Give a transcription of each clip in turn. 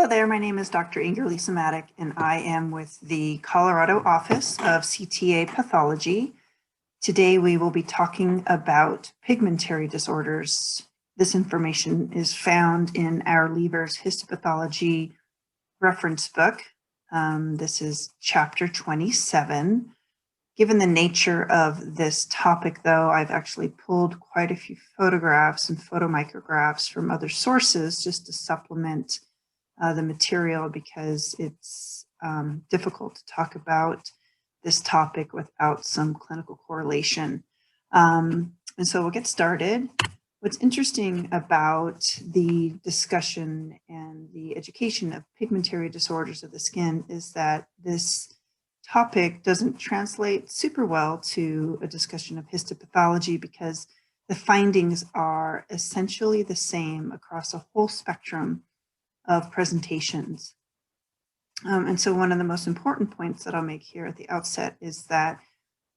there, my name is Dr. Inger Lisa Maddock, and I am with the Colorado Office of CTA Pathology. Today we will be talking about pigmentary disorders. This information is found in our Lever's Histopathology reference book. This is chapter 27. Given the nature of this topic, though, I've actually pulled quite a few photographs and photomicrographs from other sources just to supplement the material, because it's difficult to talk about this topic without some clinical correlation. And so we'll get started. What's interesting about the discussion and the education of pigmentary disorders of the skin is that this topic doesn't translate super well to a discussion of histopathology, because the findings are essentially the same across a whole spectrum of presentations. And so one of the most important points that I'll make here at the outset is that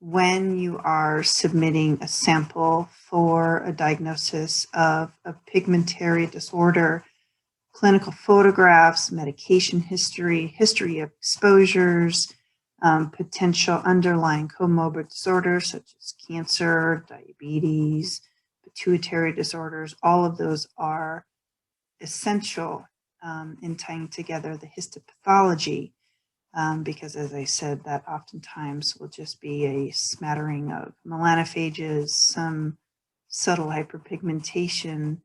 when you are submitting a sample for a diagnosis of a pigmentary disorder, clinical photographs, medication history, history of exposures, potential underlying comorbid disorders such as cancer, diabetes, pituitary disorders, all of those are essential in tying together the histopathology, because, as I said, that oftentimes will just be a smattering of melanophages, some subtle hyperpigmentation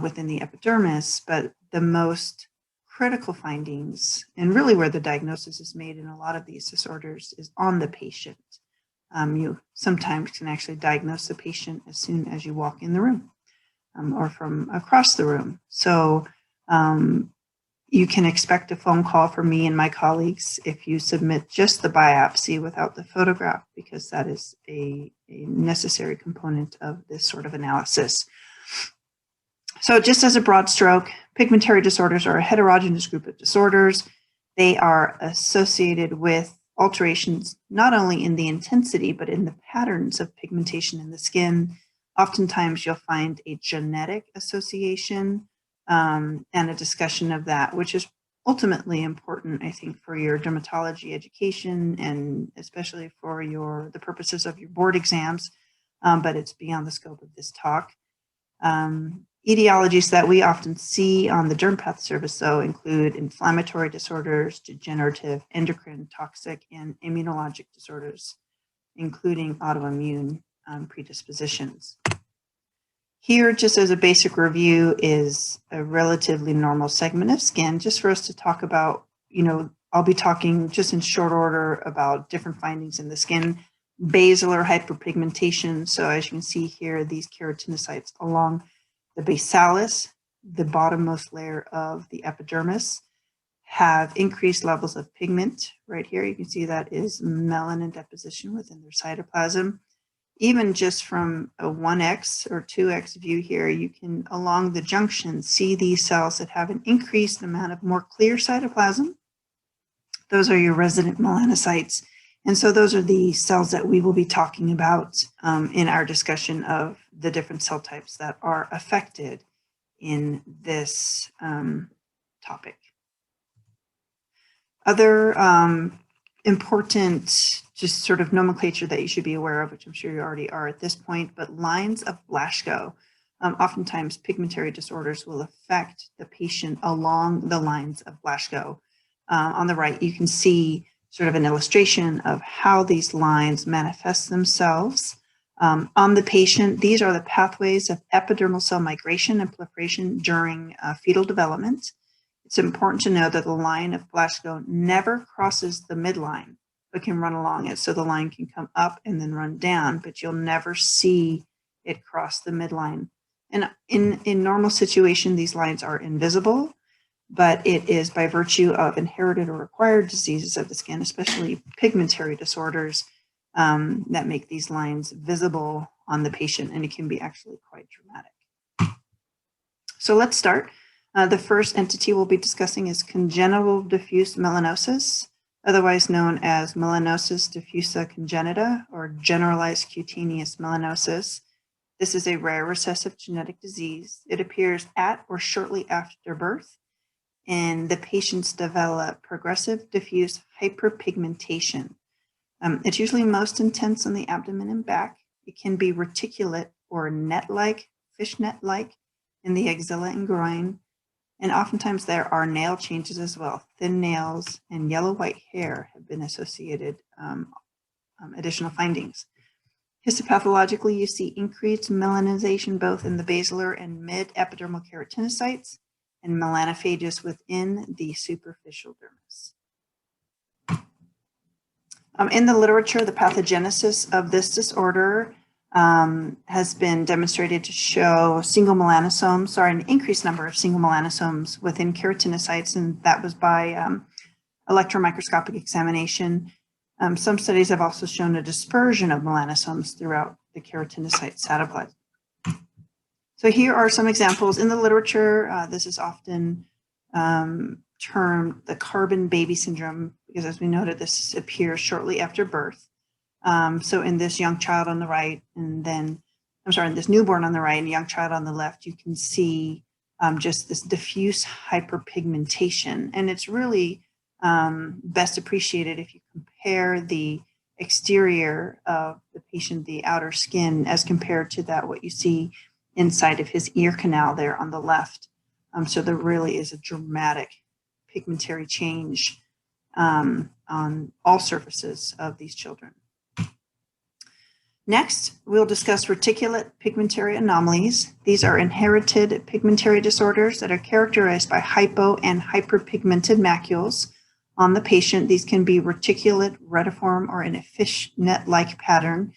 within the epidermis, but the most critical findings, and really where the diagnosis is made in a lot of these disorders, is on the patient. You sometimes can actually diagnose the patient as soon as you walk in the room or from across the room. So you can expect a phone call from me and my colleagues if you submit just the biopsy without the photograph, because that is a necessary component of this sort of analysis. So just as a broad stroke, pigmentary disorders are a heterogeneous group of disorders. They are associated with alterations not only in the intensity, but in the patterns of pigmentation in the skin. Oftentimes you'll find a genetic association and a discussion of that, which is ultimately important, I think, for your dermatology education and especially for the purposes of your board exams, but it's beyond the scope of this talk. Etiologies that we often see on the DermPath service, though, include inflammatory disorders, degenerative, endocrine, toxic, and immunologic disorders, including autoimmune predispositions. Here, just as a basic review, is a relatively normal segment of skin, just for us to talk about. I'll be talking just in short order about different findings in the skin. Basilar hyperpigmentation. So as you can see here, these keratinocytes along the basalis, the bottommost layer of the epidermis, have increased levels of pigment. Right here, you can see that is melanin deposition within their cytoplasm. Even just from a 1x or 2x view here, you can, along the junction, see these cells that have an increased amount of more clear cytoplasm. Those are your resident melanocytes. And so those are the cells that we will be talking about in our discussion of the different cell types that are affected in this topic. Other important just sort of nomenclature that you should be aware of, which I'm sure you already are at this point, but lines of Blaschko. Oftentimes pigmentary disorders will affect the patient along the lines of Blaschko. On the right, you can see sort of an illustration of how these lines manifest themselves on the patient. These are the pathways of epidermal cell migration and proliferation during fetal development. It's important to know that the line of Blaschko never crosses the midline, but can run along it. So the line can come up and then run down, but you'll never see it cross the midline. And in normal situation, these lines are invisible, but it is by virtue of inherited or acquired diseases of the skin, especially pigmentary disorders, that make these lines visible on the patient, and it can be actually quite dramatic. So let's start. The first entity we'll be discussing is congenital diffuse melanosis, otherwise known as melanosis diffusa congenita or generalized cutaneous melanosis. This is a rare recessive genetic disease. It appears at or shortly after birth. and the patients develop progressive diffuse hyperpigmentation. It's usually most intense on the abdomen and back. It can be reticulate or net-like, fishnet-like in the axilla and groin. And oftentimes there are nail changes as well. Thin nails and yellow-white hair have been associated additional findings. Histopathologically, you see increased melanization both in the basilar and mid-epidermal keratinocytes and melanophages within the superficial dermis. In the literature, the pathogenesis of this disorder has been demonstrated to show an increased number of single melanosomes within keratinocytes, and that was by electron microscopic examination. Some studies have also shown a dispersion of melanosomes throughout the keratinocyte cytoplasm. So here are some examples in the literature. This is often termed the carbon baby syndrome, because as we noted, this appears shortly after birth. So in this young child on the right, in this newborn on the right and young child on the left, you can see just this diffuse hyperpigmentation. And it's really best appreciated if you compare the exterior of the patient, the outer skin, as compared to what you see inside of his ear canal there on the left. So there really is a dramatic pigmentary change on all surfaces of these children. Next, we'll discuss reticulate pigmentary anomalies. These are inherited pigmentary disorders that are characterized by hypo and hyperpigmented macules on the patient. These can be reticulate, retiform, or in a fishnet-like pattern.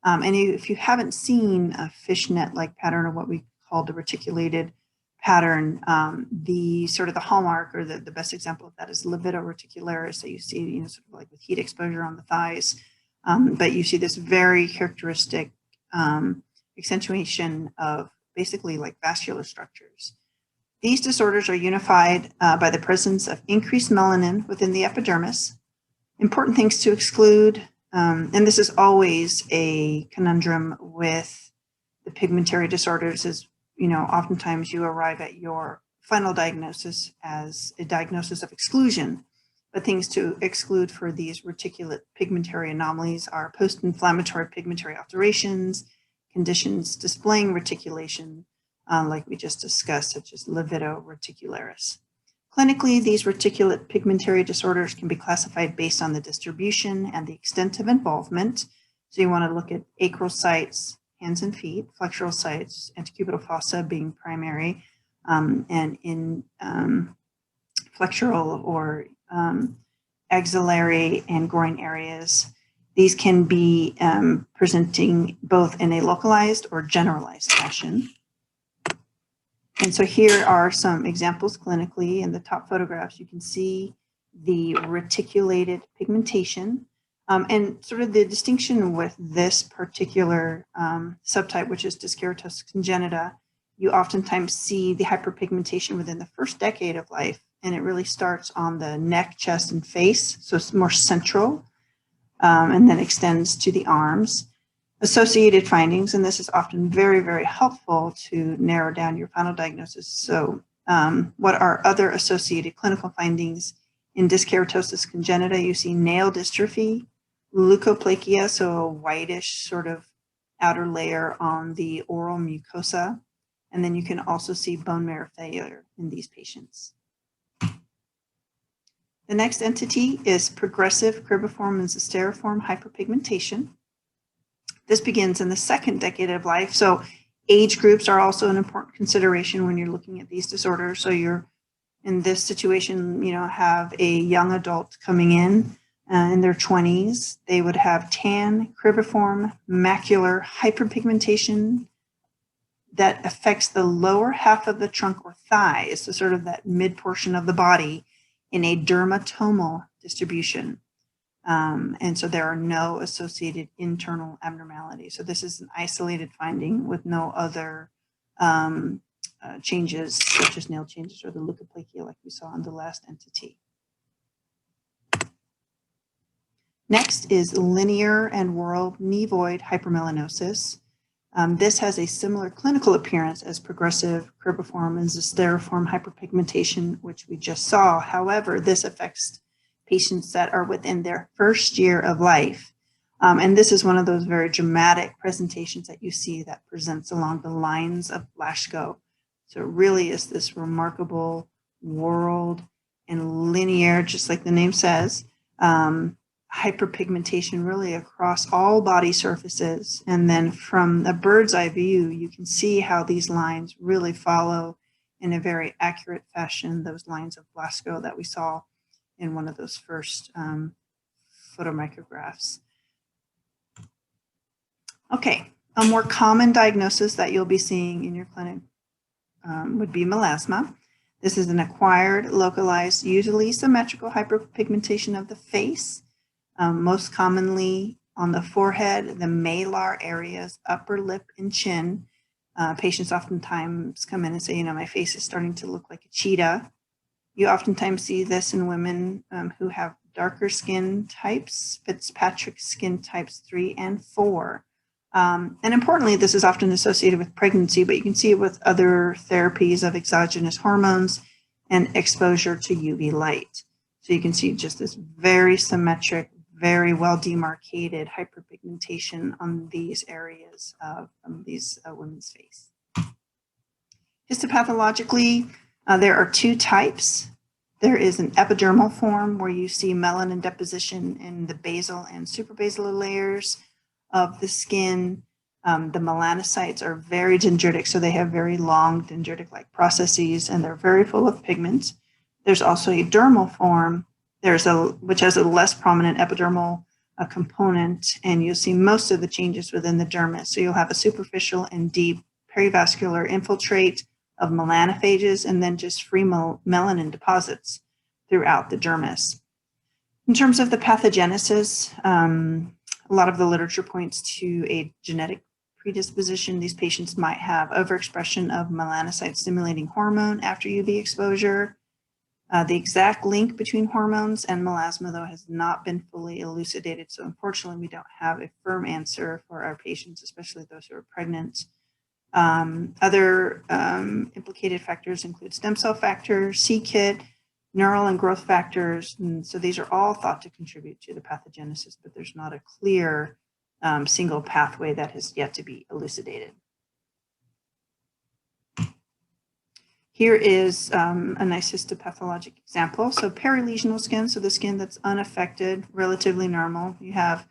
And if you haven't seen a fishnet-like pattern, or what we call the reticulated pattern, the hallmark or the best example of that is livedo reticularis that you see, sort of like with heat exposure on the thighs. But you see this very characteristic accentuation of basically like vascular structures. These disorders are unified by the presence of increased melanin within the epidermis. Important things to exclude, and this is always a conundrum with the pigmentary disorders, is, oftentimes you arrive at your final diagnosis as a diagnosis of exclusion. But things to exclude for these reticulate pigmentary anomalies are post-inflammatory pigmentary alterations, conditions displaying reticulation, like we just discussed, such as livedo reticularis. Clinically, these reticulate pigmentary disorders can be classified based on the distribution and the extent of involvement. So you want to look at acral sites, hands and feet, flexural sites, antecubital fossa being primary, and in flexural or axillary and groin areas. These can be presenting both in a localized or generalized fashion. And so here are some examples clinically. In the top photographs, you can see the reticulated pigmentation. And sort of the distinction with this particular subtype, which is dyskeratosis congenita, you oftentimes see the hyperpigmentation within the first decade of life. And it really starts on the neck, chest, and face. So it's more central, and then extends to the arms. Associated findings, and this is often very, very helpful to narrow down your final diagnosis. So what are other associated clinical findings? In dyskeratosis congenita, you see nail dystrophy, leukoplakia, so a whitish sort of outer layer on the oral mucosa. And then you can also see bone marrow failure in these patients. The next entity is progressive cribriform and zosteriform hyperpigmentation. This begins in the second decade of life. So age groups are also an important consideration when you're looking at these disorders. So you're in this situation, have a young adult coming in their 20s. They would have tan, cribriform, macular hyperpigmentation that affects the lower half of the trunk or thighs, so sort of that mid portion of the body, in a dermatomal distribution. And so there are no associated internal abnormalities. So this is an isolated finding with no other changes, such as nail changes or the leukoplakia like we saw in the last entity. Next is linear and whorl nevoid hypermelanosis. This has a similar clinical appearance as progressive cribriform and zesteriform hyperpigmentation, which we just saw. However, this affects patients that are within their first year of life. And this is one of those very dramatic presentations that you see that presents along the lines of Blaschko. So it really is this remarkable whorled and linear, just like the name says, hyperpigmentation really across all body surfaces. And then from a bird's eye view, you can see how these lines really follow in a very accurate fashion those lines of Blaschko that we saw in one of those first photomicrographs. Okay, a more common diagnosis that you'll be seeing in your clinic would be melasma. This is an acquired, localized, usually symmetrical hyperpigmentation of the face, most commonly on the forehead, the malar areas, upper lip, and chin. Patients oftentimes come in and say, my face is starting to look like a cheetah. You oftentimes see this in women who have darker skin types, Fitzpatrick skin types 3 and 4. And importantly, this is often associated with pregnancy, but you can see it with other therapies of exogenous hormones and exposure to UV light. So you can see just this very symmetric, very well demarcated hyperpigmentation on these areas of these women's face. Histopathologically, there are 2 types. There is an epidermal form where you see melanin deposition in the basal and suprabasal layers of the skin. The melanocytes are very dendritic, so they have very long dendritic-like processes, and they're very full of pigment. There's also a dermal form, which has a less prominent epidermal component, and you'll see most of the changes within the dermis. So you'll have a superficial and deep perivascular infiltrate of melanophages, and then just free melanin deposits throughout the dermis. In terms of the pathogenesis, a lot of the literature points to a genetic predisposition. These patients might have overexpression of melanocyte-stimulating hormone after UV exposure. The exact link between hormones and melasma, though, has not been fully elucidated. So unfortunately, we don't have a firm answer for our patients, especially those who are pregnant. Other implicated factors include stem cell factor, c-KIT, neural and growth factors. And so these are all thought to contribute to the pathogenesis, but there's not a clear single pathway that has yet to be elucidated. Here is a nice histopathologic example. So perilesional skin, so the skin that's unaffected, relatively normal. You have,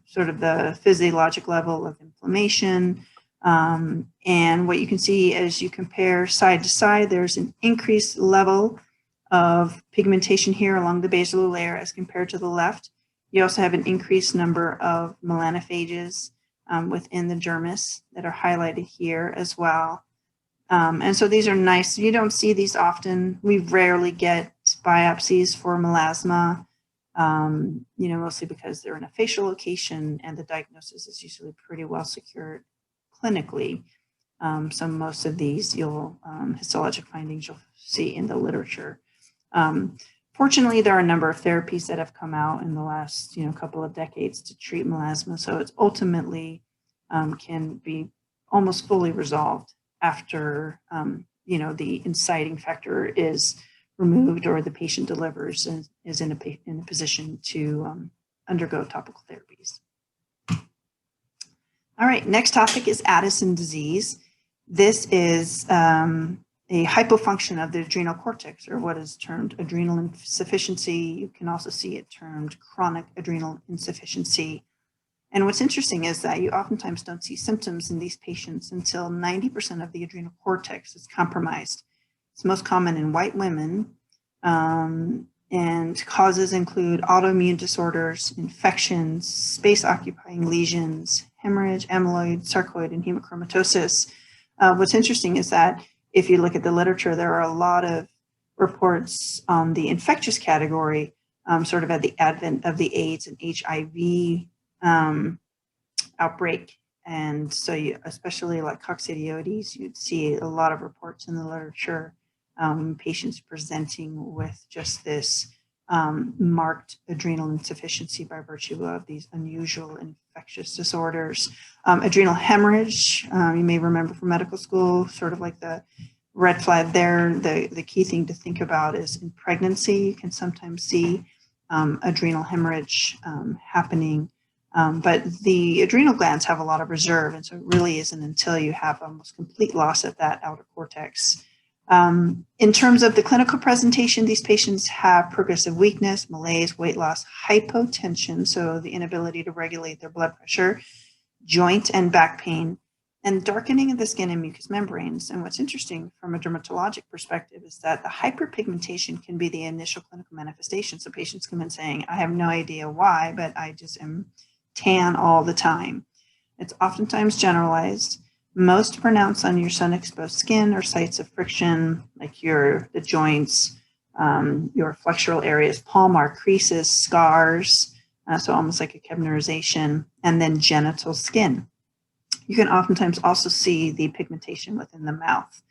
sort of the physiologic level of inflammation. And what you can see as you compare side to side, there's an increased level of pigmentation here along the basal layer as compared to the left. You also have an increased number of melanophages within the dermis that are highlighted here as well. And so these are nice. You don't see these often. We rarely get biopsies for melasma, mostly because they're in a facial location and the diagnosis is usually pretty well secured clinically. So most of these histologic findings you'll see in the literature. Fortunately, there are a number of therapies that have come out in the last couple of decades to treat melasma. So it's ultimately can be almost fully resolved after the inciting factor is removed or the patient delivers and is in a position to undergo topical therapies. All right, next topic is Addison disease. This is a hypofunction of the adrenal cortex, or what is termed adrenal insufficiency. You can also see it termed chronic adrenal insufficiency. And what's interesting is that you oftentimes don't see symptoms in these patients until 90% of the adrenal cortex is compromised. It's most common in white women, and causes include autoimmune disorders, infections, space-occupying lesions, hemorrhage, amyloid, sarcoid, and hemochromatosis. What's interesting is that if you look at the literature, there are a lot of reports on the infectious category, sort of at the advent of the AIDS and HIV outbreak. And so especially like coccidioides, you'd see a lot of reports in the literature, patients presenting with just this marked adrenal insufficiency by virtue of these unusual infectious disorders. Adrenal hemorrhage, you may remember from medical school, sort of like the red flag there. The key thing to think about is in pregnancy, you can sometimes see adrenal hemorrhage happening. But the adrenal glands have a lot of reserve, and so it really isn't until you have almost complete loss of that outer cortex. In terms of the clinical presentation, these patients have progressive weakness, malaise, weight loss, hypotension, so the inability to regulate their blood pressure, joint and back pain, and darkening of the skin and mucous membranes. And what's interesting from a dermatologic perspective is that the hyperpigmentation can be the initial clinical manifestation. So patients come in saying, I have no idea why, but I just am tan all the time. It's oftentimes generalized, most pronounced on your sun-exposed skin or sites of friction, like the joints, your flexural areas, palmar creases, scars, so almost like a kebnerization, and then genital skin. You can oftentimes also see the pigmentation within the mouth.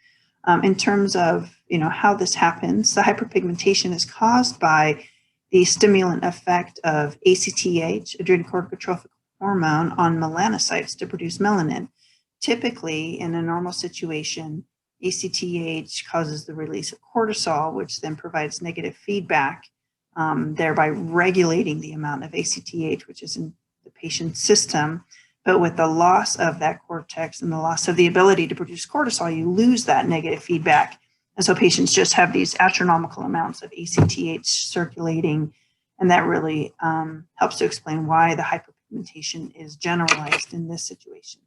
In terms of how this happens, the hyperpigmentation is caused by the stimulant effect of ACTH, adrenocorticotrophic hormone, on melanocytes to produce melanin. Typically, in a normal situation, ACTH causes the release of cortisol, which then provides negative feedback, thereby regulating the amount of ACTH, which is in the patient's system. But with the loss of that cortex and the loss of the ability to produce cortisol, you lose that negative feedback. And so patients just have these astronomical amounts of ACTH circulating, and that really helps to explain why the hyperpigmentation is generalized in this situation.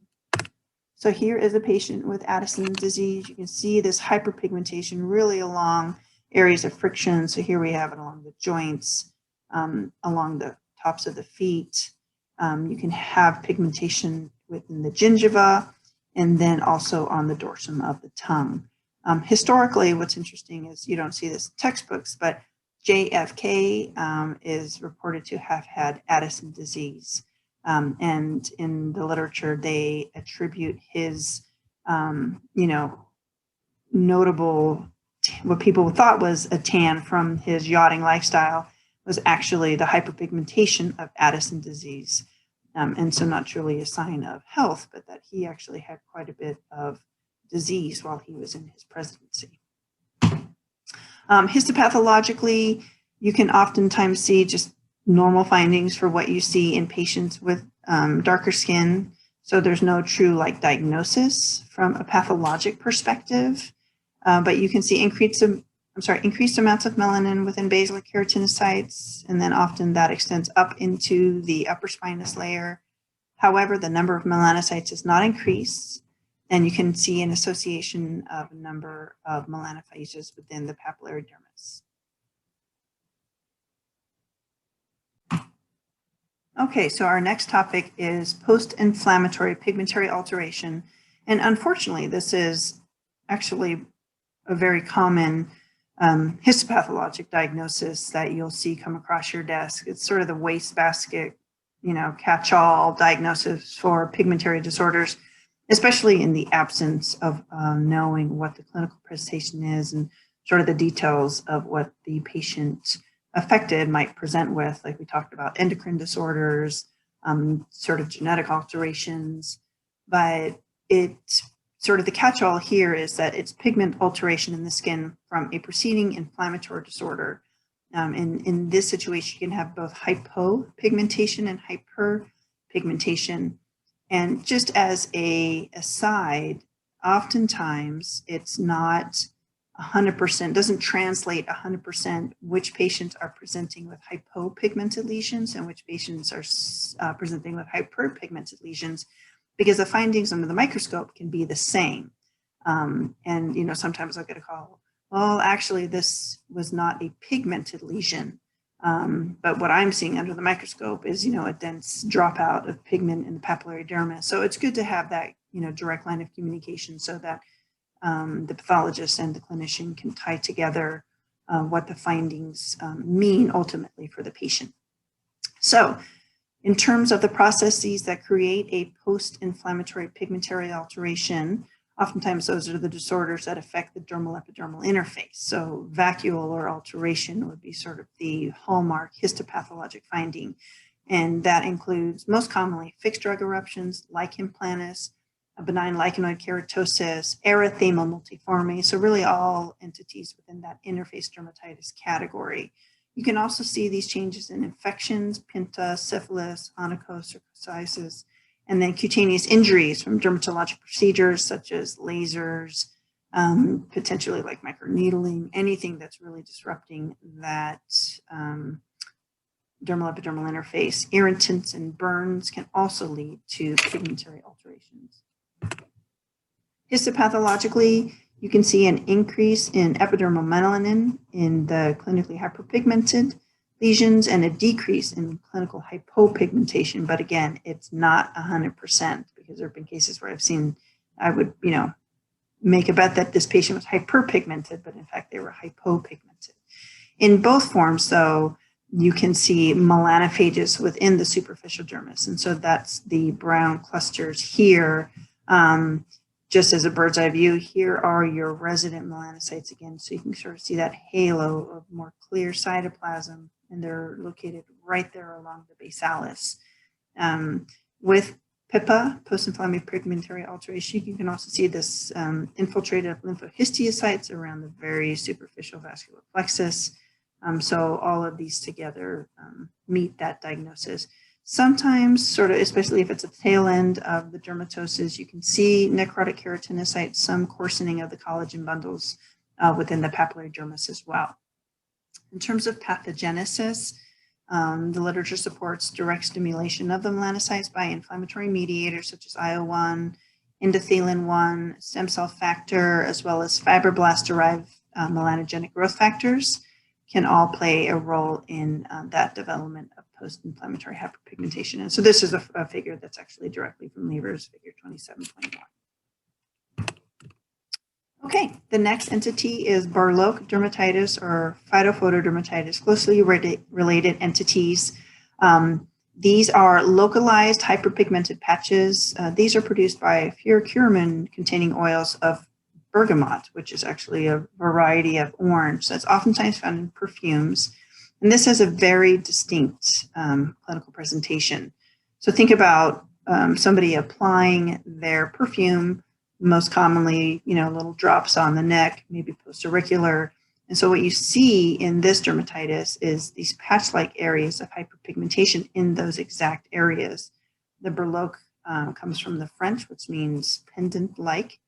So here is a patient with Addison's disease. You can see this hyperpigmentation really along areas of friction. So here we have it along the joints, along the tops of the feet. You can have pigmentation within the gingiva, and then also on the dorsum of the tongue. Historically, what's interesting is you don't see this in textbooks, but JFK is reported to have had Addison's disease. And in the literature, they attribute his, notable, what people thought was a tan from his yachting lifestyle was actually the hyperpigmentation of Addison's disease. And so not truly a sign of health, but that he actually had quite a bit of disease while he was in his presidency. Histopathologically, you can oftentimes see just normal findings for what you see in patients with darker skin. So there's no true diagnosis from a pathologic perspective, but you can see increased amounts of melanin within basal keratinocytes, and then often that extends up into the upper spinous layer. However, the number of melanocytes is not increased, and you can see an association of a number of melanophages within the papillary dermis. Okay, so our next topic is post-inflammatory pigmentary alteration. And unfortunately, this is actually a very common histopathologic diagnosis that you'll see come across your desk. It's sort of the wastebasket, catch-all diagnosis for pigmentary disorders, especially in the absence of knowing what the clinical presentation is and sort of the details of what the patient affected might present with, like we talked about endocrine disorders, sort of genetic alterations. But sort of the catch-all here is that it's pigment alteration in the skin from a preceding inflammatory disorder. In this situation, you can have both hypopigmentation and hyperpigmentation. And just as a aside, oftentimes it's not 100%, doesn't translate 100% which patients are presenting with hypopigmented lesions and which patients are presenting with hyperpigmented lesions, because the findings under the microscope can be the same. And sometimes I'll get a call, well, actually this was not a pigmented lesion, but what I'm seeing under the microscope is a dense dropout of pigment in the papillary dermis. So it's good to have that direct line of communication so that the pathologist and the clinician can tie together what the findings mean ultimately for the patient. So in terms of the processes that create a post-inflammatory pigmentary alteration, Oftentimes, those are the disorders that affect the dermal-epidermal interface. So vacuole or alteration would be sort of the hallmark histopathologic finding. And that includes most commonly fixed drug eruptions, lichen planus, a benign lichenoid keratosis, erythema multiforme. So really all entities within that interface dermatitis category. You can also see these changes in infections, pinta, syphilis, onychomycosis, and then cutaneous injuries from dermatologic procedures such as lasers, potentially like microneedling, anything that's really disrupting that dermal epidermal interface. Irritants and burns can also lead to pigmentary alterations. Histopathologically, you can see an increase in epidermal melanin in the clinically hyperpigmented lesions and a decrease in clinical hypopigmentation. But again, it's not 100% because there have been cases where I would, make a bet that this patient was hyperpigmented, but in fact they were hypopigmented. In both forms, though, you can see melanophages within the superficial dermis. And so that's the brown clusters here. Just as a bird's eye view, here are your resident melanocytes again. So you can sort of see that halo of more clear cytoplasm, and they're located right there along the basalis. With PIPA, post-inflammatory pigmentary alteration, you can also see this infiltrated lymphohistiocytes around the very superficial vascular plexus. So all of these together meet that diagnosis. Sometimes, sort of, especially if it's at the tail end of the dermatosis, you can see necrotic keratinocytes, some coarsening of the collagen bundles within the papillary dermis as well. In terms of pathogenesis, the literature supports direct stimulation of the melanocytes by inflammatory mediators such as IL-1, endothelin-1, stem cell factor, as well as fibroblast-derived melanogenic growth factors can all play a role in that development of post-inflammatory hyperpigmentation. And so this is a figure that's actually directly from Lever's figure 27.1. Okay, the next entity is Barlow dermatitis or phytophotodermatitis, closely related entities. These are localized hyperpigmented patches. These are produced by furocuramin containing oils of bergamot, which is actually a variety of orange that's oftentimes found in perfumes. And this has a very distinct clinical presentation. So think about somebody applying their perfume, most commonly, little drops on the neck, maybe post-auricular. And so what you see in this dermatitis is these patch-like areas of hyperpigmentation in those exact areas. The berloque comes from the French, which means pendant-like.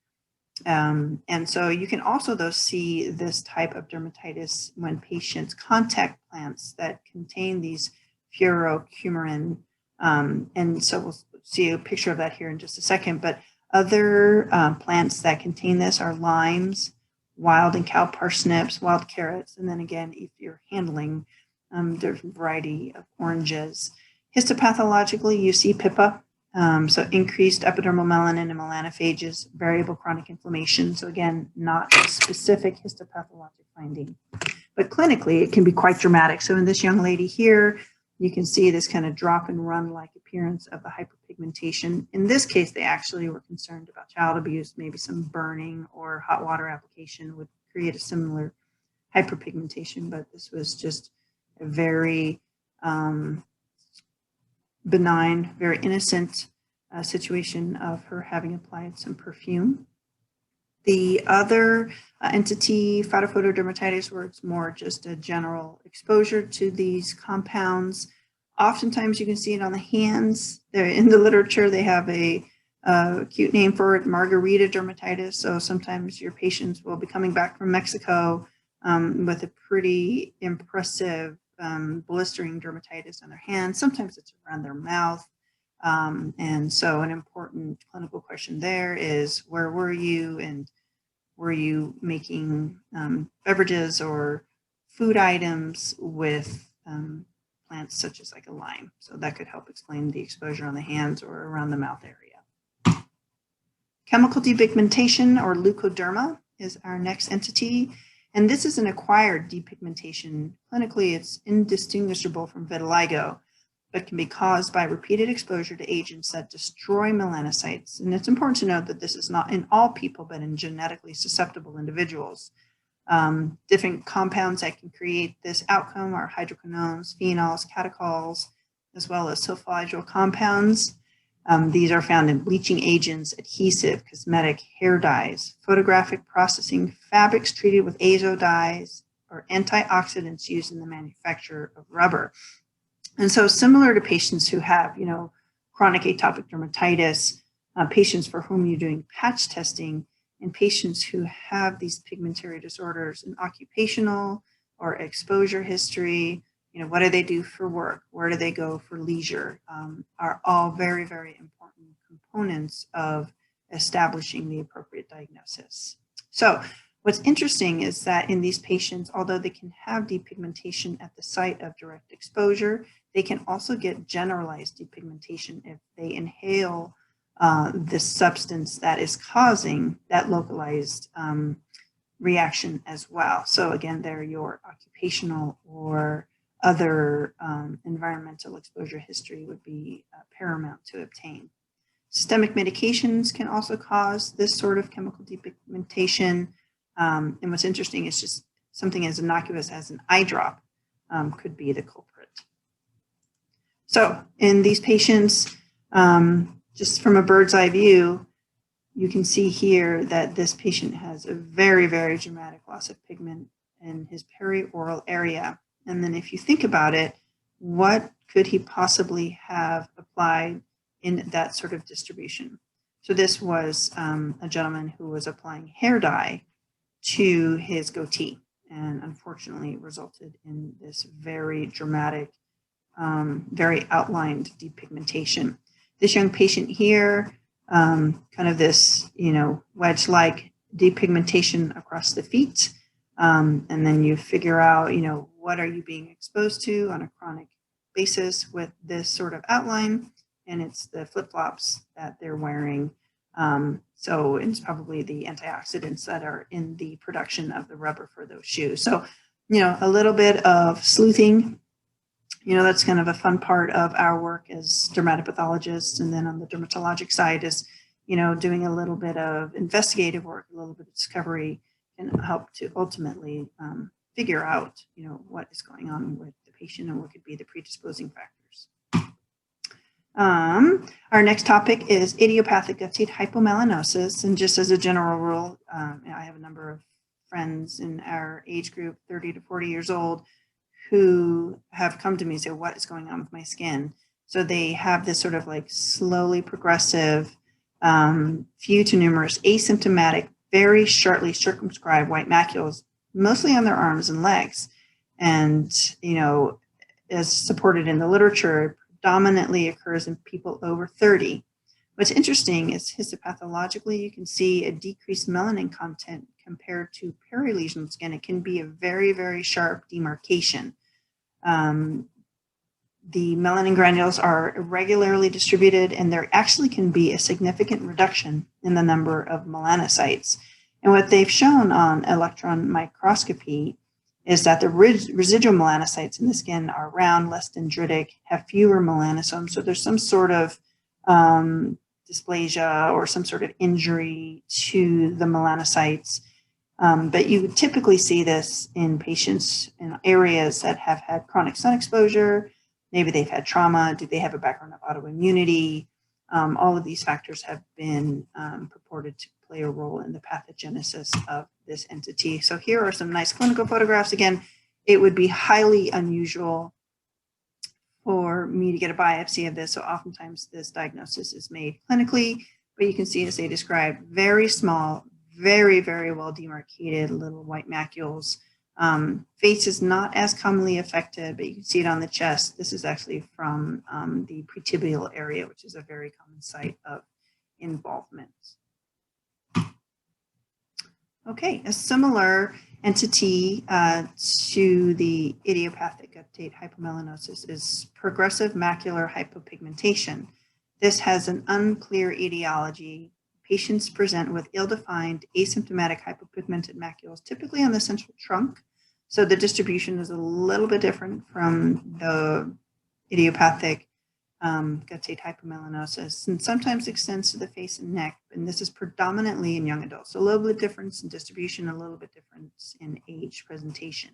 And so you can also, though, see this type of dermatitis when patients contact plants that contain these furocuramin. And so we'll see a picture of that here in just a second. But other plants that contain this are limes, wild and cow parsnips, wild carrots, and then again, if you're handling, there's a variety of oranges. Histopathologically, you see PIPA. So increased epidermal melanin and melanophages, variable chronic inflammation. So again, not a specific histopathologic finding, but clinically it can be quite dramatic. So in this young lady here, you can see this kind of drop and run like appearance of the hyperpigmentation. In this case, they actually were concerned about child abuse, maybe some burning or hot water application would create a similar hyperpigmentation, but this was just a very benign, very innocent situation of her having applied some perfume. The other entity, phytophotodermatitis, where it's more just a general exposure to these compounds. Oftentimes you can see it on the hands. In the literature, they have a cute name for it, margarita dermatitis. So sometimes your patients will be coming back from Mexico with a pretty impressive blistering dermatitis on their hands. Sometimes it's around their mouth. And so an important clinical question there is, where were you, and were you making beverages or food items with plants such as like a lime? So that could help explain the exposure on the hands or around the mouth area. Chemical depigmentation or leukoderma is our next entity. And this is an acquired depigmentation. Clinically, it's indistinguishable from vitiligo. but can be caused by repeated exposure to agents that destroy melanocytes. And it's important to note that this is not in all people, but in genetically susceptible individuals. Different compounds that can create this outcome are hydroquinones, phenols, catechol, as well as sulfonyl compounds. These are found in bleaching agents, adhesive, cosmetic, hair dyes, photographic processing, fabrics treated with azo dyes, or antioxidants used in the manufacture of rubber. And so similar to patients who have, chronic atopic dermatitis, patients for whom you're doing patch testing, and patients who have these pigmentary disorders in occupational or exposure history, what do they do for work? Where do they go for leisure? Are all very, very important components of establishing the appropriate diagnosis. So what's interesting is that in these patients, although they can have depigmentation at the site of direct exposure, they can also get generalized depigmentation if they inhale this substance that is causing that localized reaction as well. So again, they're your occupational or other environmental exposure history would be paramount to obtain. Systemic medications can also cause this sort of chemical depigmentation. And what's interesting is just something as innocuous as an eye drop could be the culprit. So in these patients, just from a bird's eye view, you can see here that this patient has a very, very dramatic loss of pigment in his perioral area. And then if you think about it, what could he possibly have applied in that sort of distribution? So this was a gentleman who was applying hair dye to his goatee and unfortunately resulted in this very dramatic, very outlined depigmentation. This young patient here, kind of this, wedge-like depigmentation across the feet. And then you figure out, what are you being exposed to on a chronic basis with this sort of outline? And it's the flip-flops that they're wearing. So it's probably the antioxidants that are in the production of the rubber for those shoes. So, a little bit of sleuthing, that's kind of a fun part of our work as dermatopathologists. And then on the dermatologic side is, doing a little bit of investigative work, a little bit of discovery can help to ultimately figure out, what is going on with the patient and what could be the predisposing factors. Our next topic is idiopathic guttate hypomelanosis. And just as a general rule, I have a number of friends in our age group, 30 to 40 years old, who have come to me and say, what is going on with my skin? So they have this sort of like slowly progressive, few to numerous, asymptomatic, very sharply circumscribed white macules, mostly on their arms and legs. And, as supported in the literature, predominantly occurs in people over 30. What's interesting is histopathologically, you can see a decreased melanin content compared to perilesional skin. It can be a very, very sharp demarcation. The melanin granules are irregularly distributed, and there actually can be a significant reduction in the number of melanocytes. And what they've shown on electron microscopy is that the residual melanocytes in the skin are round, less dendritic, have fewer melanosomes. So there's some sort of dysplasia or some sort of injury to the melanocytes. But you would typically see this in patients in areas that have had chronic sun exposure. Maybe they've had trauma. Do they have a background of autoimmunity? All of these factors have been purported to play a role in the pathogenesis of this entity. So here are some nice clinical photographs. Again, it would be highly unusual for me to get a biopsy of this. So oftentimes this diagnosis is made clinically, but you can see, as they describe, very small, very, very well demarcated little white macules. Face is not as commonly affected, but you can see it on the chest. This is actually from the pretibial area, which is a very common site of involvement. Okay, a similar entity to the idiopathic guttate hypomelanosis is progressive macular hypopigmentation. This has an unclear etiology. Patients present with ill-defined asymptomatic hypopigmented macules, typically on the central trunk. So the distribution is a little bit different from the idiopathic guttate hypomelanosis, and sometimes extends to the face and neck. And this is predominantly in young adults. So a little bit difference in distribution, a little bit difference in age presentation.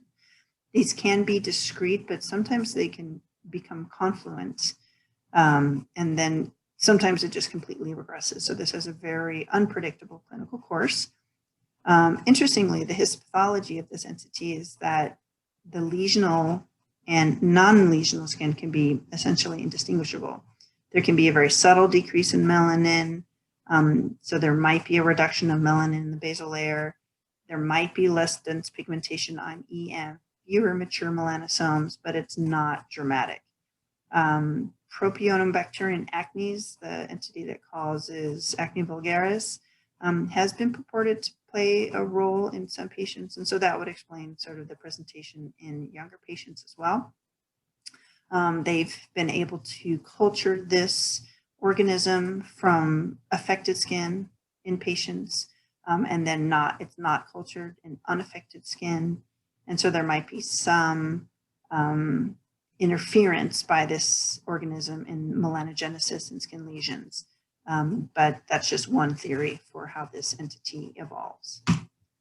These can be discrete, but sometimes they can become confluent. And then sometimes it just completely regresses. So this has a very unpredictable clinical course. Interestingly, the histopathology of this entity is that the lesional and non-lesional skin can be essentially indistinguishable. There can be a very subtle decrease in melanin. So there might be a reduction of melanin in the basal layer. There might be less dense pigmentation on EM, fewer mature melanosomes, but it's not dramatic. Propionum bacterium acnes, the entity that causes acne vulgaris, has been purported to play a role in some patients. And so that would explain sort of the presentation in younger patients as well. They've been able to culture this organism from affected skin in patients, and then it's not cultured in unaffected skin. And so there might be some interference by this organism in melanogenesis and skin lesions. But that's just one theory for how this entity evolves.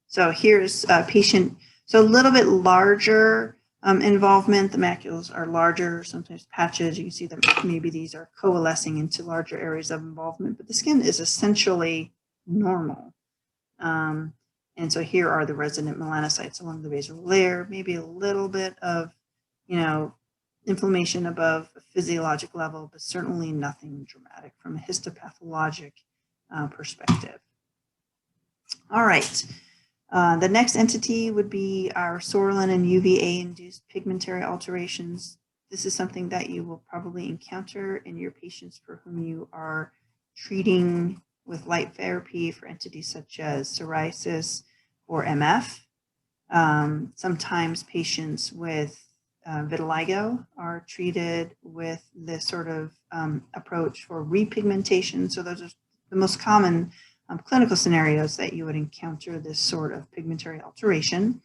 So here's a patient, so a little bit larger involvement. The macules are larger, sometimes patches. You can see that maybe these are coalescing into larger areas of involvement, but the skin is essentially normal. And so here are the resident melanocytes along the basal layer, maybe a little bit of, inflammation above a physiologic level, but certainly nothing dramatic from a histopathologic perspective. All right. The next entity would be our psoralen and UVA-induced pigmentary alterations. This is something that you will probably encounter in your patients for whom you are treating with light therapy for entities such as psoriasis or MF. Sometimes patients with vitiligo are treated with this sort of approach for repigmentation. So those are the most common clinical scenarios that you would encounter this sort of pigmentary alteration.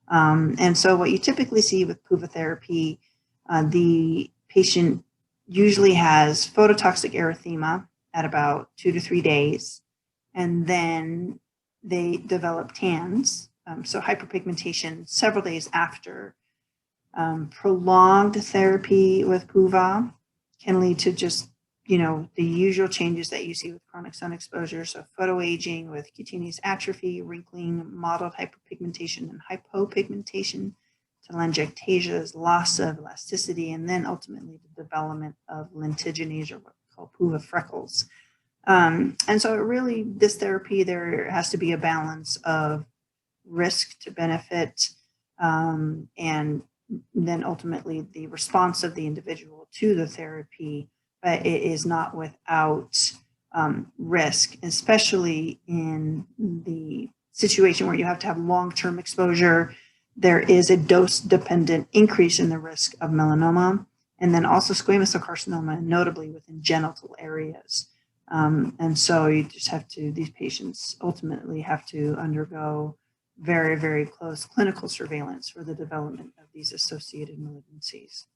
And so what you typically see with PUVA therapy, the patient usually has phototoxic erythema at about 2 to 3 days, and then they develop tans, so hyperpigmentation several days after. Prolonged therapy with PUVA can lead to just, the usual changes that you see with chronic sun exposure. So photoaging with cutaneous atrophy, wrinkling, mottled hyperpigmentation and hypopigmentation, telangiectasias, loss of elasticity, and then ultimately the development of lentiginase, or what we call PUVA freckles. And so really, this therapy, there has to be a balance of risk to benefit, and then ultimately the response of the individual to the therapy, but it is not without risk, especially in the situation where you have to have long-term exposure. There is a dose-dependent increase in the risk of melanoma, and then also squamous cell carcinoma, notably within genital areas. And so you just have to, these patients ultimately have to undergo very, very close clinical surveillance for the development of these associated malignancies.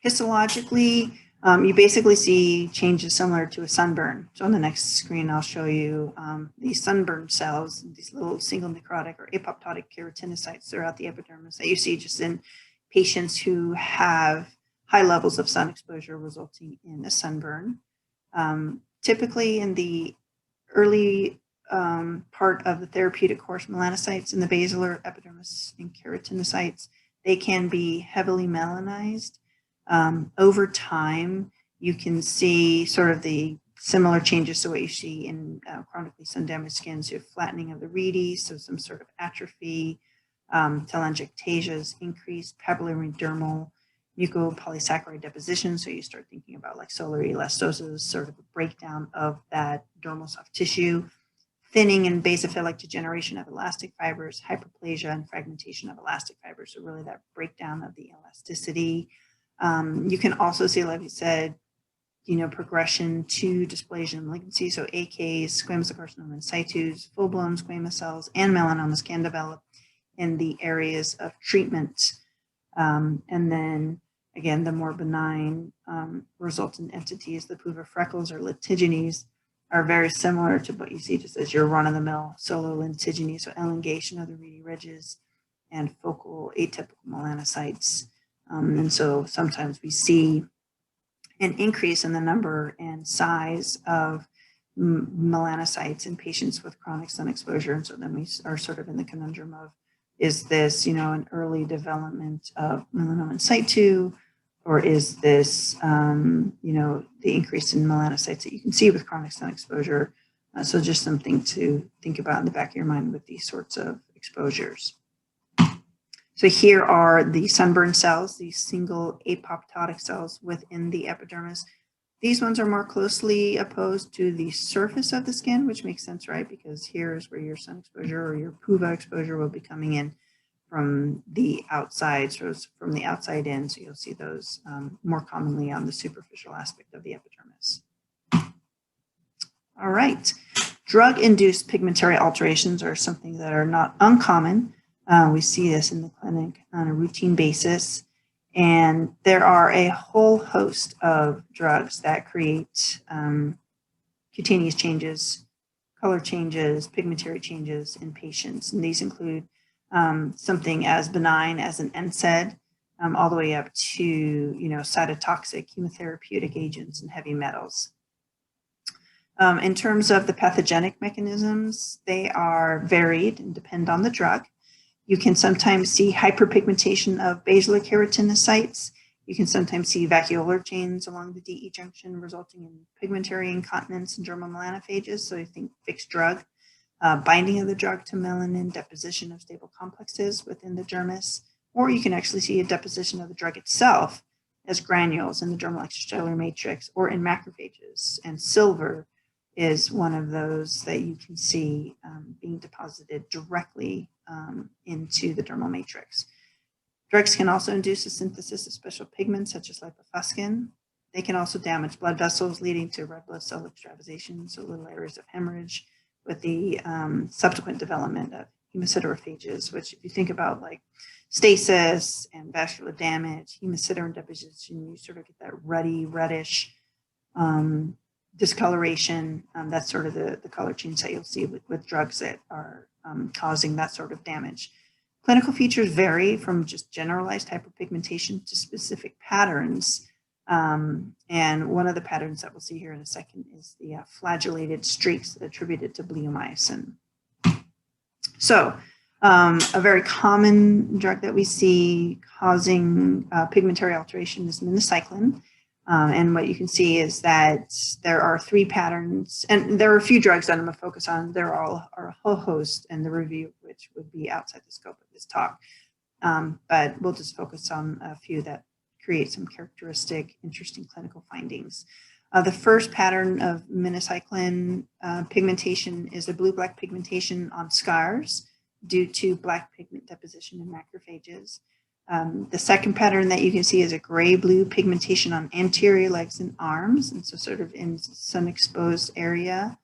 Histologically, you basically see changes similar to a sunburn. So on the next screen, I'll show you these sunburn cells, these little single necrotic or apoptotic keratinocytes throughout the epidermis that you see just in patients who have high levels of sun exposure resulting in a sunburn. Typically in the early part of the therapeutic course, melanocytes in the basilar epidermis and keratinocytes, they can be heavily melanized. Over time, you can see sort of the similar changes to what you see in chronically sun-damaged skin, so flattening of the rete, so some sort of atrophy, telangiectasias, increased papillodermal mucopolysaccharide deposition, so you start thinking about like solar elastosis, sort of a breakdown of that dermal soft tissue, thinning and basophilic degeneration of elastic fibers, hyperplasia and fragmentation of elastic fibers, so really that breakdown of the elasticity. You can also see, like we said, progression to dysplasia and malignancy. So AKs, squamous cell carcinoma in situ, full-blown squamous cells, and melanomas can develop in the areas of treatment. And then Again, the more benign resultant entities, the Puva freckles or lentigines, are very similar to what you see just as your run-of-the-mill solo lentigine, so elongation of the reedy ridges and focal atypical melanocytes. And so sometimes we see an increase in the number and size of melanocytes in patients with chronic sun exposure. And so then we are sort of in the conundrum of, is this, an early development of melanoma in situ, or is this, the increase in melanocytes that you can see with chronic sun exposure? So just something to think about in the back of your mind with these sorts of exposures. So here are the sunburn cells, these single apoptotic cells within the epidermis. These ones are more closely opposed to the surface of the skin, which makes sense, right? Because here's where your sun exposure or your Puva exposure will be coming in from the outside, so from the outside in. So you'll see those more commonly on the superficial aspect of the epidermis. All right, drug-induced pigmentary alterations are something that are not uncommon. We see this in the clinic on a routine basis. And there are a whole host of drugs that create cutaneous changes, color changes, pigmentary changes in patients. And these include something as benign as an NSAID, all the way up to, cytotoxic chemotherapeutic agents and heavy metals. In terms of the pathogenic mechanisms, they are varied and depend on the drug. You can sometimes see hyperpigmentation of basilar keratinocytes. You can sometimes see vacuolar chains along the DE junction, resulting in pigmentary incontinence and dermal melanophages. So you think fixed drug, binding of the drug to melanin, deposition of stable complexes within the dermis, or you can actually see a deposition of the drug itself as granules in the dermal extracellular matrix or in macrophages. And silver is one of those that you can see being deposited directly into the dermal matrix. Drugs can also induce the synthesis of special pigments such as lipofuscin. They can also damage blood vessels, leading to red blood cell extravasation, so little areas of hemorrhage, with the subsequent development of hemosiderophages, which if you think about like stasis and vascular damage, hemosiderin deposition, you sort of get that ruddy, reddish discoloration. That's sort of the color change that you'll see with drugs that are causing that sort of damage. Clinical features vary from just generalized hyperpigmentation to specific patterns. And one of the patterns that we'll see here in a second is the flagellated streaks attributed to bleomycin. So a very common drug that we see causing pigmentary alteration is minocycline. And what you can see is that there are 3 patterns, and there are a few drugs that I'm going to focus on. There are a whole host, and the review of which would be outside the scope of this talk. But we'll just focus on a few that create some characteristic, interesting clinical findings. The first pattern of minocycline pigmentation is a blue-black pigmentation on scars due to black pigment deposition in macrophages. The second pattern that you can see is a gray-blue pigmentation on anterior legs and arms, and so sort of in sun-exposed area.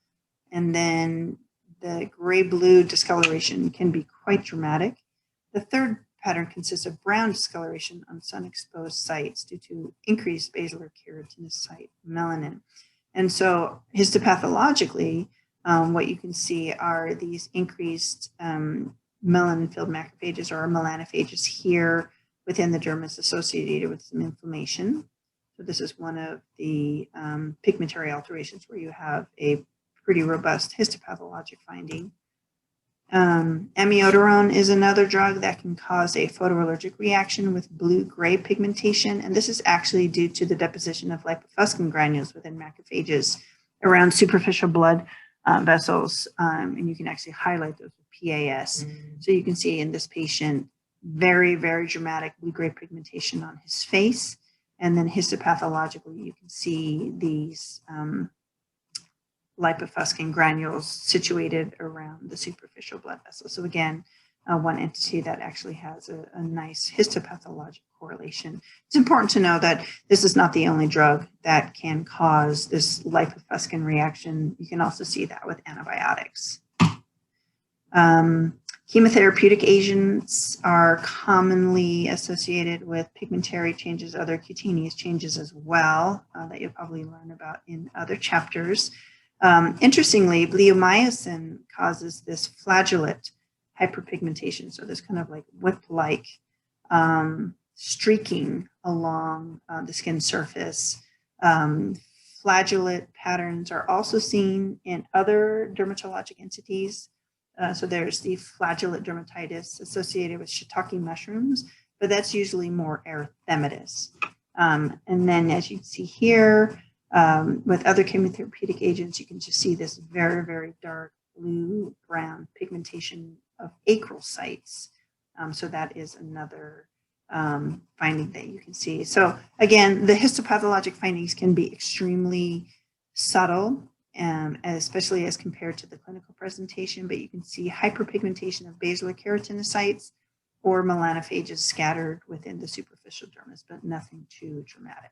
And then the gray-blue discoloration can be quite dramatic. The third pattern consists of brown discoloration on sun-exposed sites due to increased basilar keratinocyte melanin. And so histopathologically, what you can see are these increased melanin-filled macrophages or melanophages here within the dermis associated with some inflammation. So this is one of the pigmentary alterations where you have a pretty robust histopathologic finding. Amiodarone is another drug that can cause a photoallergic reaction with blue-gray pigmentation, and this is actually due to the deposition of lipofuscin granules within macrophages around superficial blood vessels, and you can actually highlight those with PAS. So you can see in this patient very, very dramatic blue-gray pigmentation on his face, and then histopathologically you can see these lipofuscin granules situated around the superficial blood vessel. So again, one entity that actually has a nice histopathologic correlation. It's important to know that this is not the only drug that can cause this lipofuscin reaction. You can also see that with antibiotics. Chemotherapeutic agents are commonly associated with pigmentary changes, other cutaneous changes as well, that you'll probably learn about in other chapters. Interestingly, bleomycin causes this flagellate hyperpigmentation, so this kind of like whip-like streaking along the skin surface. Flagellate patterns are also seen in other dermatologic entities. So there's the flagellate dermatitis associated with shiitake mushrooms, but that's usually more erythematous. And then as you can see here, with other chemotherapeutic agents, you can just see this very, very dark blue-brown pigmentation of acral sites. So that is another finding that you can see. So again, the histopathologic findings can be extremely subtle, especially as compared to the clinical presentation, but you can see hyperpigmentation of basilar keratinocytes or melanophages scattered within the superficial dermis, but nothing too dramatic.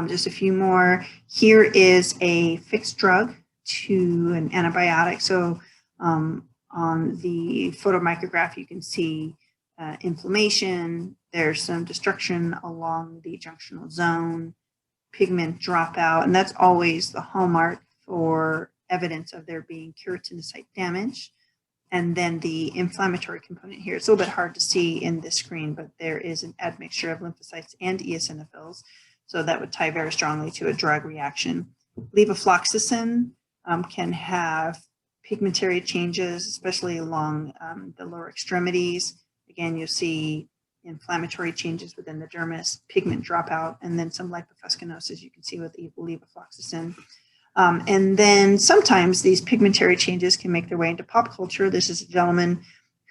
Just a few more. Here is a fixed drug to an antibiotic. So on the photomicrograph, you can see inflammation. There's some destruction along the junctional zone, pigment dropout, and that's always the hallmark for evidence of there being keratinocyte damage. And then the inflammatory component here, it's a little bit hard to see in this screen, but there is an admixture of lymphocytes and eosinophils. So that would tie very strongly to a drug reaction. Levofloxacin can have pigmentary changes, especially along the lower extremities. Again, you'll see inflammatory changes within the dermis, pigment dropout, and then some lipofuscinosis you can see with levofloxacin. And then sometimes these pigmentary changes can make their way into pop culture. This is a gentleman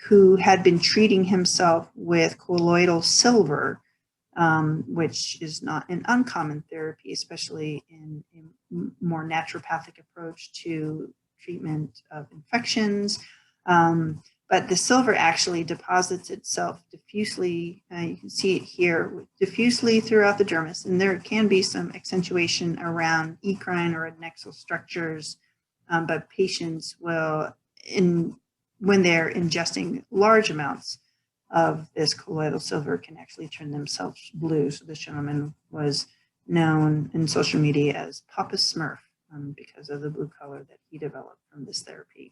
who had been treating himself with colloidal silver, which is not an uncommon therapy, especially in a more naturopathic approach to treatment of infections. But the silver actually deposits itself diffusely, you can see it here, diffusely throughout the dermis, and there can be some accentuation around eccrine or adnexal structures, but patients will, when they're ingesting large amounts of this colloidal silver, can actually turn themselves blue. So this gentleman was known in social media as Papa Smurf because of the blue color that he developed from this therapy.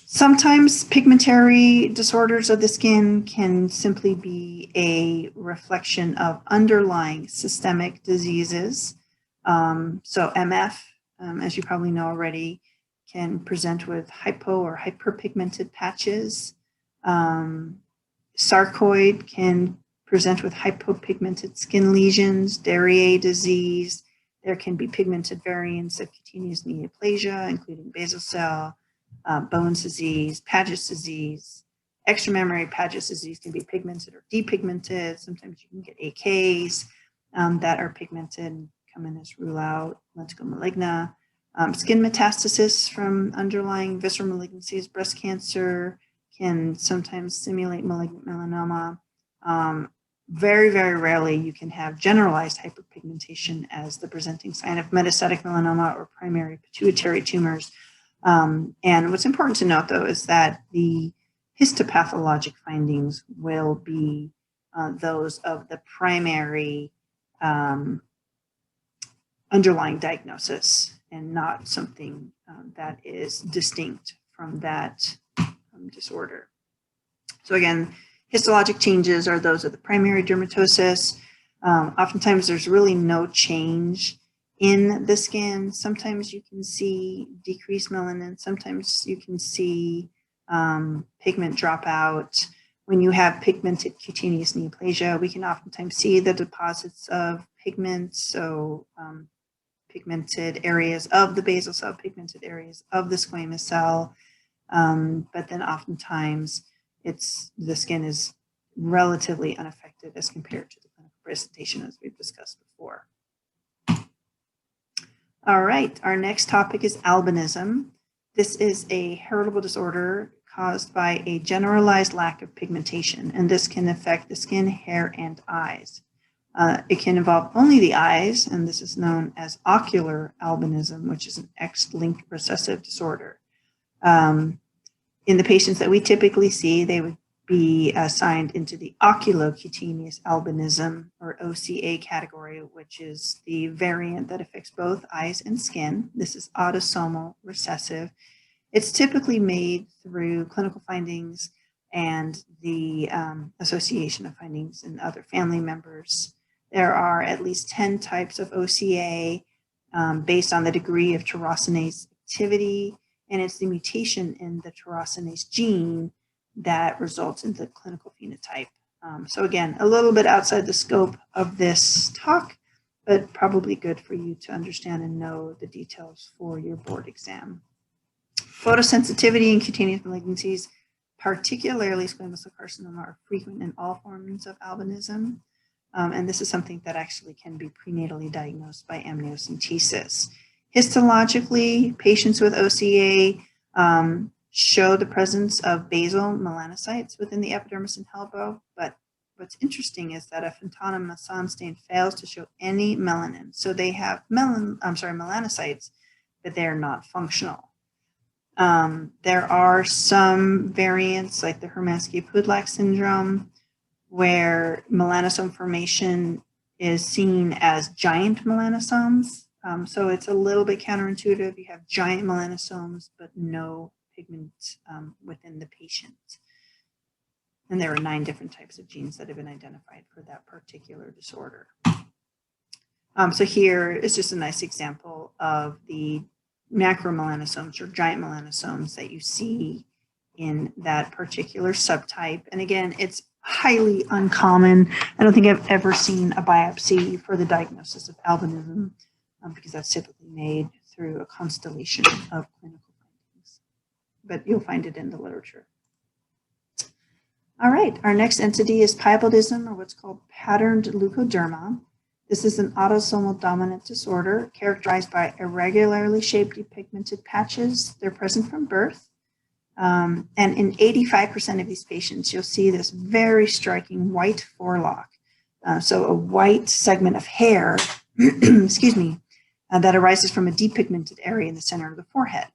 Sometimes pigmentary disorders of the skin can simply be a reflection of underlying systemic diseases. So MF, as you probably know already, can present with hypo or hyperpigmented patches. Sarcoid can present with hypopigmented skin lesions, Darier disease. There can be pigmented variants of cutaneous neoplasia, including basal cell, Bowen's disease, Paget's disease. Extramammary Paget's disease can be pigmented or depigmented. Sometimes you can get AKs that are pigmented, come in as rule out, lentigo maligna. Skin metastasis from underlying visceral malignancies, breast cancer can sometimes simulate malignant melanoma. Very, very rarely you can have generalized hyperpigmentation as the presenting sign of metastatic melanoma or primary pituitary tumors. And what's important to note, though, is that the histopathologic findings will be those of the primary underlying diagnosis and not something that is distinct from that disorder. So again, histologic changes are those of the primary dermatosis. Oftentimes there's really no change in the skin. Sometimes you can see decreased melanin. Sometimes you can see pigment dropout. When you have pigmented cutaneous neoplasia, we can oftentimes see the deposits of pigment. So pigmented areas of the basal cell, pigmented areas of the squamous cell. But then oftentimes the skin is relatively unaffected as compared to the clinical presentation, as we've discussed before. All right, our next topic is albinism. This is a heritable disorder caused by a generalized lack of pigmentation, and this can affect the skin, hair, and eyes. It can involve only the eyes, and this is known as ocular albinism, which is an X-linked recessive disorder. In the patients that we typically see, they would be assigned into the oculocutaneous albinism, or OCA category, which is the variant that affects both eyes and skin. This is autosomal recessive. It's typically made through clinical findings and the association of findings in other family members. There are at least 10 types of OCA based on the degree of tyrosinase activity, and it's the mutation in the tyrosinase gene that results in the clinical phenotype. So again, a little bit outside the scope of this talk, but probably good for you to understand and know the details for your board exam. Photosensitivity and cutaneous malignancies, particularly squamous cell carcinoma, are frequent in all forms of albinism. And this is something that actually can be prenatally diagnosed by amniocentesis. Histologically, patients with OCA show the presence of basal melanocytes within the epidermis and elbow, but what's interesting is that a Fontana Masson stain fails to show any melanin. So they have melanocytes, but they're not functional. There are some variants like the Hermansky-Pudlak syndrome, where melanosome formation is seen as giant melanosomes. So it's a little bit counterintuitive. You have giant melanosomes, but no pigment within the patient. And there are 9 different types of genes that have been identified for that particular disorder. So here is just a nice example of the macromelanosomes or giant melanosomes that you see in that particular subtype. And again, it's highly uncommon. I don't think I've ever seen a biopsy for the diagnosis of albinism because that's typically made through a constellation of clinical findings. But you'll find it in the literature. All right, our next entity is piebaldism, or what's called patterned leukoderma. This is an autosomal dominant disorder characterized by irregularly shaped depigmented patches. They're present from birth. And in 85% of these patients, you'll see this very striking white forelock. So a white segment of hair, excuse me, that arises from a depigmented area in the center of the forehead.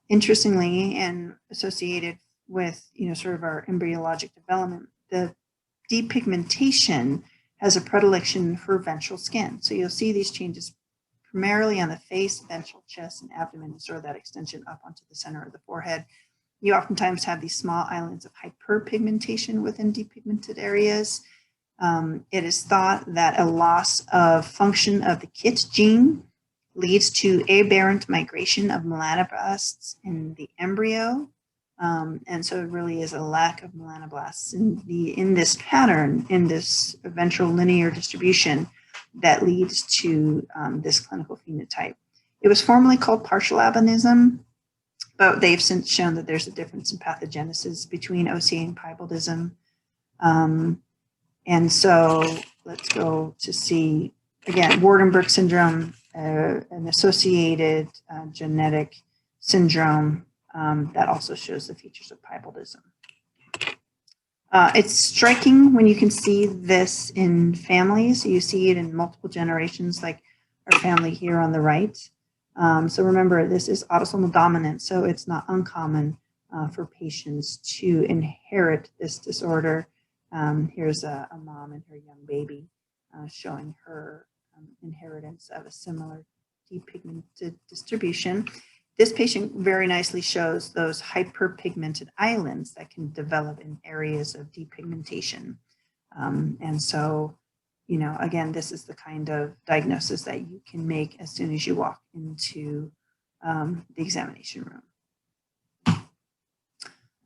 Interestingly, and associated with, sort of our embryologic development, the depigmentation has a predilection for ventral skin. So you'll see these changes primarily on the face, ventral, chest, and abdomen, and sort of that extension up onto the center of the forehead. You oftentimes have these small islands of hyperpigmentation within depigmented areas. It is thought that a loss of function of the KIT gene leads to aberrant migration of melanoblasts in the embryo. And so it really is a lack of melanoblasts in this pattern, in this ventral linear distribution that leads to this clinical phenotype. It was formerly called partial albinism, but they've since shown that there's a difference in pathogenesis between OCA and piebaldism. And so let's go to see, again, Waardenburg syndrome, an associated genetic syndrome that also shows the features of piebaldism. It's striking when you can see this in families. You see it in multiple generations, like our family here on the right. So remember, this is autosomal dominant, so it's not uncommon for patients to inherit this disorder. Here's a mom and her young baby showing her inheritance of a similar depigmented distribution. This patient very nicely shows those hyperpigmented islands that can develop in areas of depigmentation. And so, again, this is the kind of diagnosis that you can make as soon as you walk into the examination room.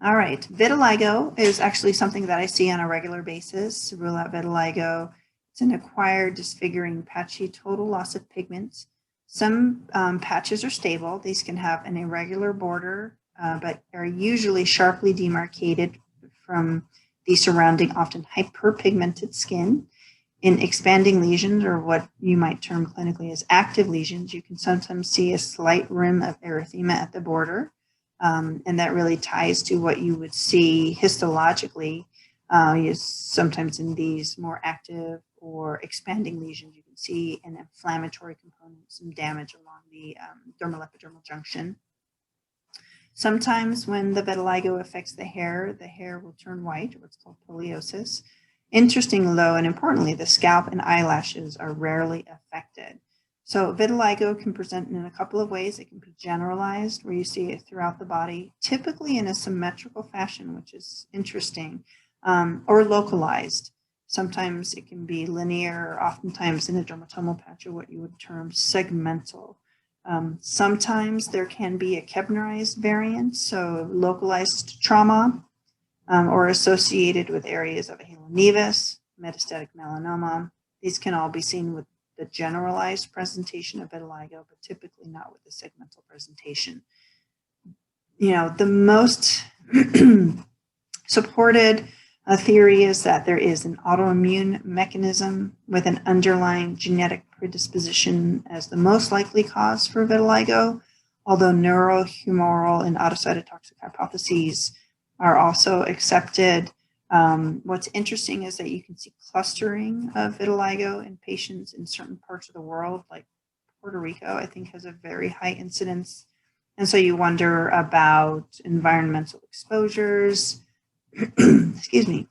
All right, vitiligo is actually something that I see on a regular basis. Rule out vitiligo. It's an acquired, disfiguring, patchy, total loss of pigment. Some patches are stable. These can have an irregular border, but are usually sharply demarcated from the surrounding, often hyperpigmented skin. In expanding lesions, or what you might term clinically as active lesions, you can sometimes see a slight rim of erythema at the border. And that really ties to what you would see histologically sometimes in these more active or expanding lesions. You can see an inflammatory component, some damage along the dermal epidermal junction. Sometimes when the vitiligo affects the hair will turn white, or what's called pileosis. Interestingly, though, and importantly, the scalp and eyelashes are rarely affected. So vitiligo can present in a couple of ways. It can be generalized, where you see it throughout the body, typically in a symmetrical fashion, which is interesting, or localized. Sometimes it can be linear, or oftentimes in a dermatomal patch, or what you would term segmental. Sometimes there can be a Kebnerized variant, so localized trauma, or associated with areas of a halo nevus, metastatic melanoma. These can all be seen with the generalized presentation of vitiligo, but typically not with the segmental presentation. The most supported theory is that there is an autoimmune mechanism with an underlying genetic predisposition as the most likely cause for vitiligo, although neurohumoral and autocytotoxic hypotheses are also accepted. What's interesting is that you can see clustering of vitiligo in patients in certain parts of the world, like Puerto Rico, I think, has a very high incidence. And so you wonder about environmental exposures, excuse me.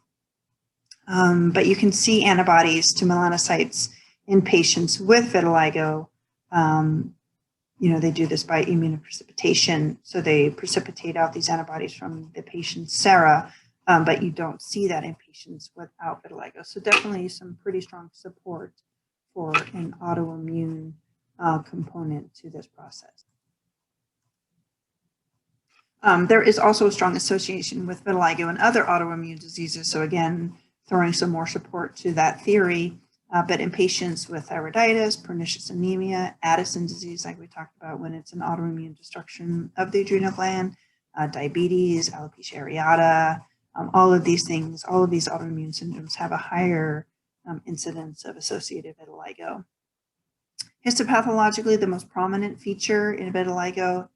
But you can see antibodies to melanocytes in patients with vitiligo. They do this by immunoprecipitation. So they precipitate out these antibodies from the patient's sera, but you don't see that in patients without vitiligo. So definitely some pretty strong support for an autoimmune component to this process. There is also a strong association with vitiligo and other autoimmune diseases. So again, throwing some more support to that theory. But in patients with thyroiditis, pernicious anemia, Addison disease, like we talked about, when it's an autoimmune destruction of the adrenal gland, diabetes, alopecia areata, all of these things, all of these autoimmune syndromes have a higher incidence of associated vitiligo. Histopathologically, the most prominent feature in vitiligo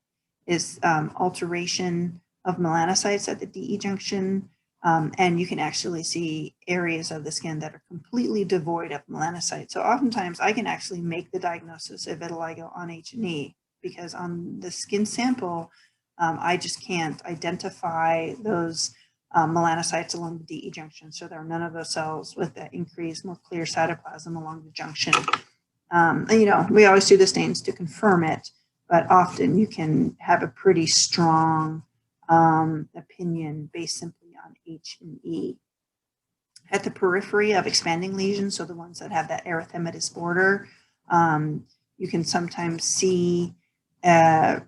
is alteration of melanocytes at the DE junction. And you can actually see areas of the skin that are completely devoid of melanocytes. So oftentimes I can actually make the diagnosis of vitiligo on H&E because on the skin sample, I just can't identify those melanocytes along the DE junction. So there are none of those cells with that increased, more clear cytoplasm along the junction. We always do the stains to confirm it, but often you can have a pretty strong opinion based simply on H&E. At the periphery of expanding lesions, so the ones that have that erythematous border, you can sometimes see that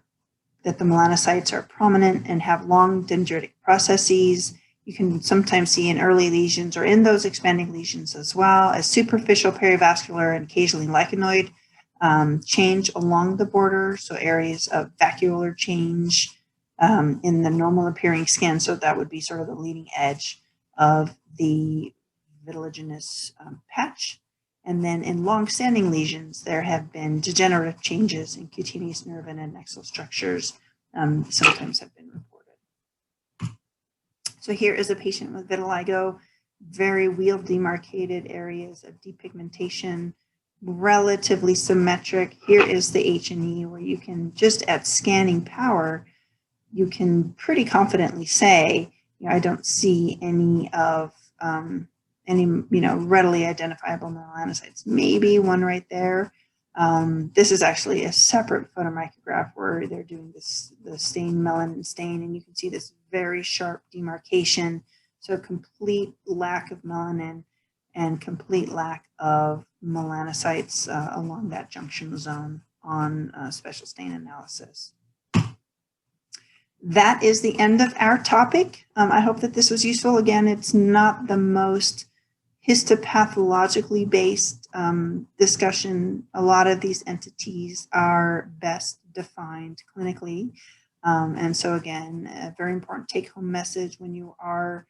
the melanocytes are prominent and have long dendritic processes. You can sometimes see in early lesions or in those expanding lesions as well as superficial perivascular and occasionally lichenoid change along the border, so areas of vacuolar change in the normal appearing skin. So that would be sort of the leading edge of the vitiliginosus patch. And then in long-standing lesions, there have been degenerative changes in cutaneous nerve and adnexal structures, sometimes have been reported. So here is a patient with vitiligo, very wheel demarcated areas of depigmentation, relatively symmetric. Here is the H&E where you can just at scanning power, you can pretty confidently say, I don't see any of readily identifiable melanocytes. Maybe one right there. This is actually a separate photomicrograph where they're doing the melanin stain, and you can see this very sharp demarcation. So complete lack of melanin and complete lack of melanocytes along that junction zone on special stain analysis. That is the end of our topic. I hope that this was useful. Again, it's not the most histopathologically based discussion. A lot of these entities are best defined clinically. And so again, a very important take-home message when you are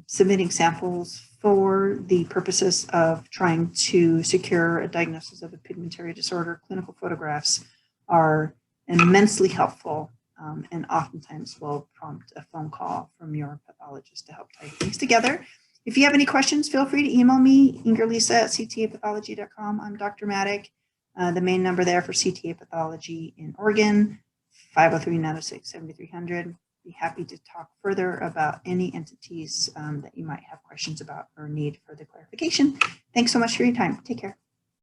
submitting samples for the purposes of trying to secure a diagnosis of a pigmentary disorder, clinical photographs are immensely helpful and oftentimes will prompt a phone call from your pathologist to help tie things together. If you have any questions, feel free to email me, ingerlisa@ctapathology.com. I'm Dr. Maddock. The main number there for CTA Pathology in Oregon, 503-906-7300. Be happy to talk further about any entities that you might have questions about or need further clarification. Thanks so much for your time. Take care.